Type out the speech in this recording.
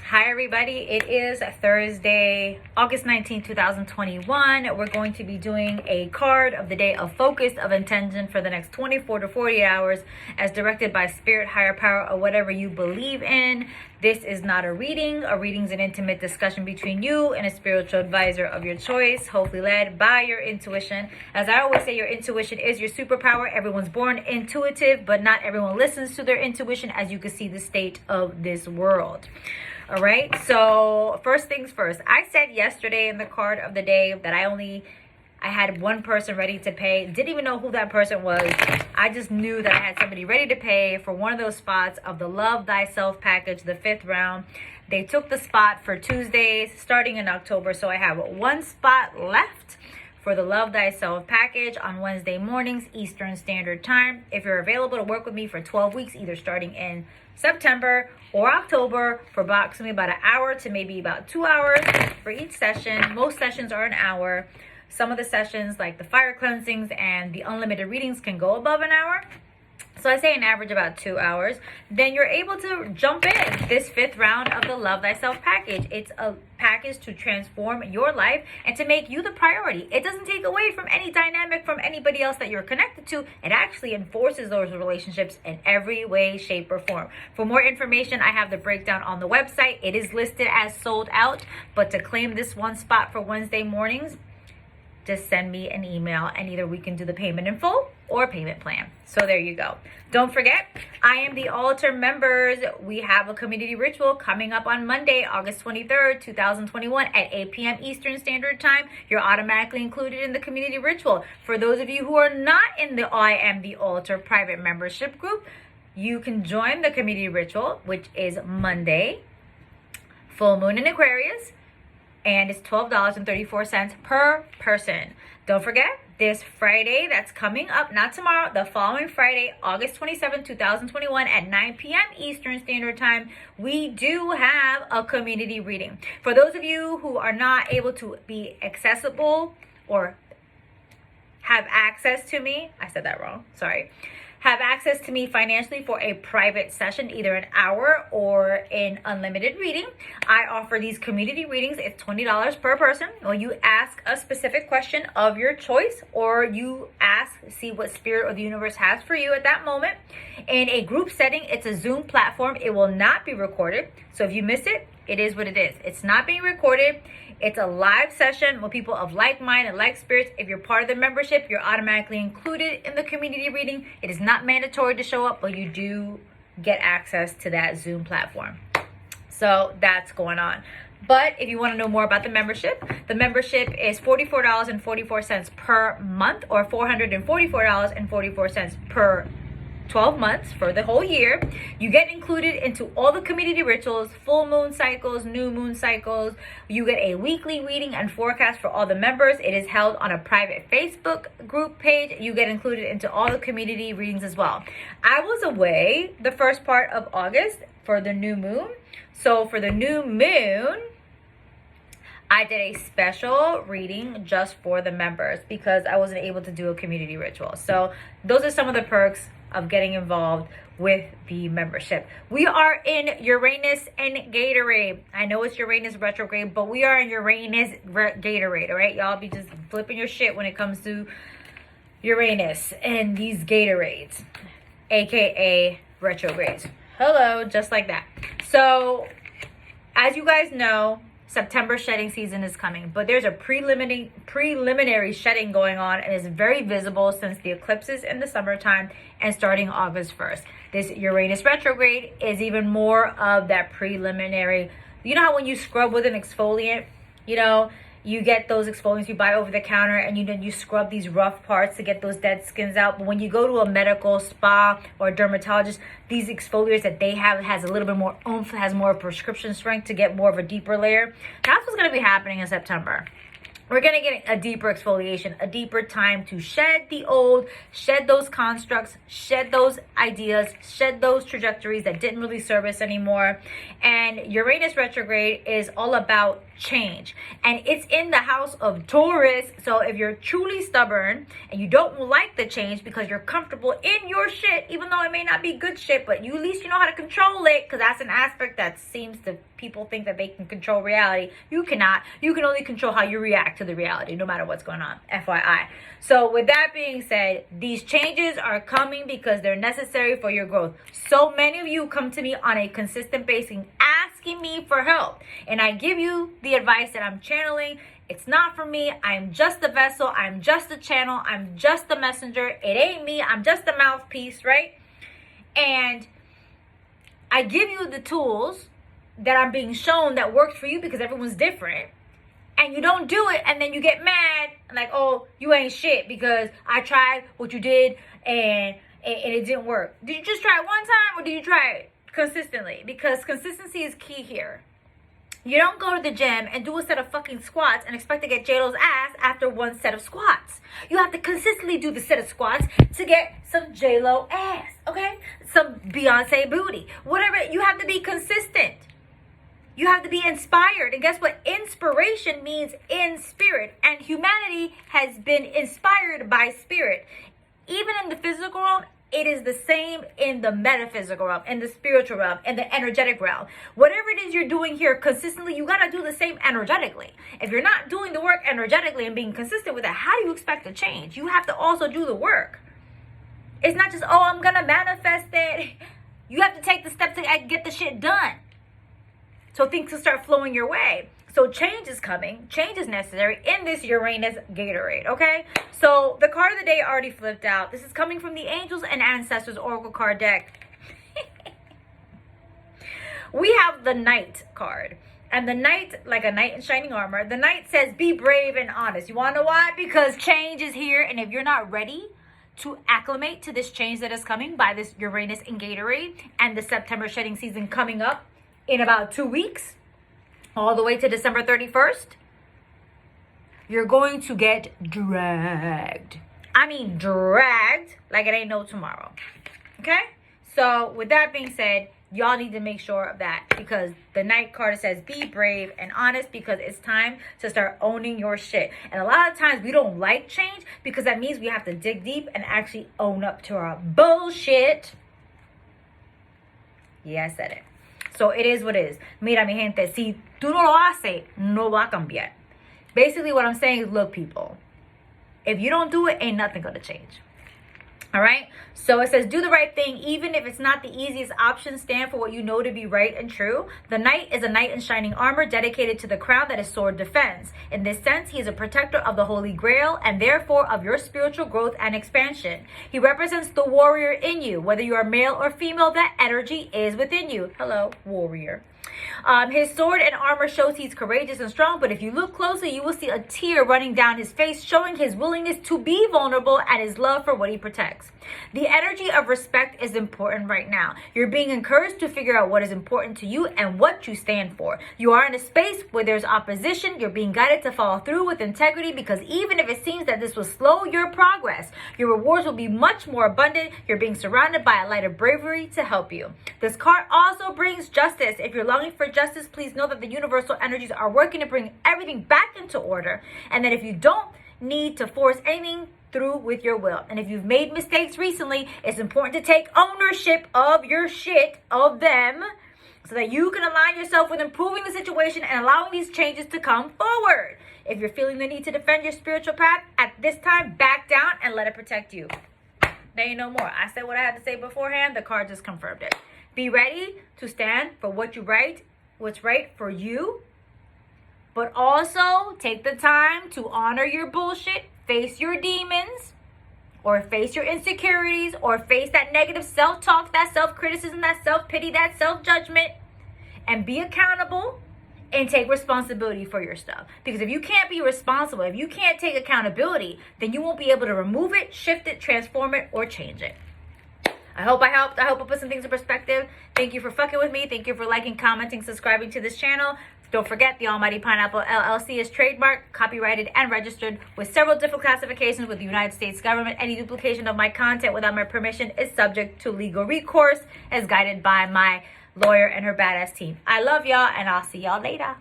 Hi everybody, it is Thursday, August 19, 2021. We're going to be doing a card of the day of focus of intention for the next 24 to 40 hours as directed by spirit, higher power, or whatever you believe in. This is not a reading. A reading is an intimate discussion between you and a spiritual advisor of your choice, hopefully led by your intuition. As I always say, your intuition is your superpower. Everyone's born intuitive, but not everyone listens to their intuition, as you can see the state of this world. All right, so first things first, I said yesterday in the card of the day that I had one person ready to pay. Didn't even know who that person was. I just knew that I had somebody ready to pay for one of those spots of the Love Thyself package, the 5th round. They took the spot for Tuesdays starting in October, so I have one spot left for the Love Thyself package on Wednesday mornings, Eastern Standard Time. If you're available to work with me for 12 weeks, either starting in September or October, for approximately about an hour to maybe about 2 hours for each session. Most sessions are an hour. Some of the sessions, like the fire cleansings and the unlimited readings, can go above an hour. So I say an average about 2 hours. Then you're able to jump in this 5th round of the Love Thyself package. It's a package to transform your life and to make you the priority. It doesn't take away from any dynamic from anybody else that you're connected to. It actually enforces those relationships in every way, shape, or form. For more information, I have the breakdown on the website. It is listed as sold out, but to claim this one spot for Wednesday mornings, just send me an email and either we can do the payment in full or payment plan. So there you go. Don't forget, I am the altar members. We have a community ritual coming up on Monday, August 23rd, 2021 at 8 p.m. Eastern Standard Time. You're automatically included in the community ritual. For those of you who are not in the I Am the Altar private membership group, you can join the community ritual, which is Monday, full moon in Aquarius, and it's $12.34 per person. Don't forget, this Friday that's coming up, not tomorrow, the following Friday, August 27, 2021 at 9 p.m. Eastern Standard Time, we do have a community reading. For those of you who are not able to be accessible or have access to me, I said that wrong, sorry. Have access to me financially for a private session, either an hour or an unlimited reading. I offer these community readings. It's $20 per person. Or you ask a specific question of your choice, or you see what spirit or the universe has for you at that moment. In a group setting, it's a Zoom platform. It will not be recorded. So if you miss it, it is what it is. It's not being recorded. It's a live session with people of like mind and like spirits. If you're part of the membership, you're automatically included in the community reading. It is not mandatory to show up, but you do get access to that Zoom platform. So that's going on. But if you want to know more about the membership is $44.44 per month, or $444.44 per 12 months for the whole year. You get included into all the community rituals, full moon cycles, new moon cycles. You get a weekly reading and forecast for all the members. It is held on a private Facebook group page. You get included into all the community readings as well. I was away the first part of August for the new moon. So for the new moon, I did a special reading just for the members because I wasn't able to do a community ritual. So those are some of the perks of getting involved with the membership. We are in Uranus and Gatorade. I know it's Uranus retrograde, but we are in Uranus Gatorade, all right? Y'all be just flipping your shit when it comes to Uranus and these Gatorades, aka retrogrades. Hello, just like that. So, as you guys know, September shedding season is coming, but there's a preliminary shedding going on, and it's very visible since the eclipses in the summertime and starting August 1st. This Uranus retrograde is even more of that preliminary. You know how when you scrub with an exfoliant, you get those exfoliants you buy over the counter, and you scrub these rough parts to get those dead skins out. But when you go to a medical spa or a dermatologist, these exfoliators that they have has a little bit more oomph, has more prescription strength to get more of a deeper layer. That's what's going to be happening in September. we're going to get a deeper exfoliation, a deeper time to shed the old, shed those constructs, shed those ideas, shed those trajectories that didn't really serve us anymore. And Uranus retrograde is all about change. And it's in the house of Taurus. So if you're truly stubborn and you don't like the change because you're comfortable in your shit, even though it may not be good shit, but you at least you know how to control it, because that's an aspect that seems to people think that they can control reality. You cannot. You can only control how you react to the reality, no matter what's going on. FYI. So with that being said, these changes are coming because they're necessary for your growth. So many of you come to me on a consistent basis asking me for help, and I give you the advice that I'm channeling. It's not for me. I'm just the vessel. I'm just the channel. I'm just the messenger. It ain't me. I'm just the mouthpiece, right? And I give you the tools that I'm being shown that works for you because everyone's different. And you don't do it, and then you get mad, like, oh, you ain't shit because I tried what you did and it didn't work. Did you just try it one time, or did you try it consistently? Because consistency is key here. You don't go to the gym and do a set of fucking squats and expect to get J-Lo's ass after one set of squats. You have to consistently do the set of squats to get some J-Lo ass, okay? Some Beyonce booty. Whatever, you have to be consistent. You have to be inspired. And guess what? Inspiration means in spirit. And humanity has been inspired by spirit. Even in the physical realm, it is the same in the metaphysical realm, in the spiritual realm, in the energetic realm. Whatever it is you're doing here consistently, you got to do the same energetically. If you're not doing the work energetically and being consistent with it, how do you expect to change? You have to also do the work. It's not just, oh, I'm going to manifest it. You have to take the steps to get the shit done, so things will start flowing your way. So change is coming. Change is necessary in this Uranus Gatorade, okay? So the card of the day already flipped out. This is coming from the Angels and Ancestors Oracle card deck. We have the Knight card. And the Knight, like a knight in shining armor, the Knight says, be brave and honest. You want to know why? Because change is here. And if you're not ready to acclimate to this change that is coming by this Uranus in Gatorade and the September shedding season coming up in about 2 weeks, all the way to December 31st, you're going to get dragged. I mean dragged like it ain't no tomorrow. Okay? So with that being said, y'all need to make sure of that, because the Knight card says be brave and honest, because it's time to start owning your shit. And a lot of times we don't like change because that means we have to dig deep and actually own up to our bullshit. Yeah, I said it. So it is what it is. Mira, mi gente, si tú no lo haces, no va a cambiar. Basically, what I'm saying is, look, people, if you don't do it, ain't nothing going to change. All right? So it says, do the right thing, even if it's not the easiest option. Stand for what you know to be right and true. The Knight is a knight in shining armor dedicated to the crown that his sword defends. In this sense, he is a protector of the Holy Grail and therefore of your spiritual growth and expansion. He represents the warrior in you. Whether you are male or female, that energy is within you. Hello, warrior. His sword and armor shows he's courageous and strong, but if you look closely, you will see a tear running down his face, showing his willingness to be vulnerable and his love for what he protects. The energy of respect is important right now. You're being encouraged to figure out what is important to you and what you stand for. You are in a space where there's opposition. You're being guided to follow through with integrity, because even if it seems that this will slow your progress, your rewards will be much more abundant. You're being surrounded by a light of bravery to help you. This card also brings justice. If you're longing for justice, please know that the universal energies are working to bring everything back into order, and that if you don't need to force anything through with your will. And if you've made mistakes recently, it's important to take ownership of your shit, of them, so that you can align yourself with improving the situation and allowing these changes to come forward. If you're feeling the need to defend your spiritual path, at this time, back down and let it protect you. There ain't no more. I said what I had to say beforehand. The card just confirmed it. Be ready to stand for what's right for you, but also take the time to honor your bullshit, face your demons, or face your insecurities, or face that negative self-talk, that self-criticism, that self-pity, that self-judgment, and be accountable and take responsibility for your stuff. Because if you can't be responsible, if you can't take accountability, then you won't be able to remove it, shift it, transform it, or change it. I hope I helped. I hope I put some things in perspective. Thank you for fucking with me. Thank you for liking, commenting, subscribing to this channel. Don't forget, the Almighty Pineapple LLC is trademarked, copyrighted, and registered with several different classifications with the United States government. Any duplication of my content without my permission is subject to legal recourse as guided by my lawyer and her badass team. I love y'all, and I'll see y'all later.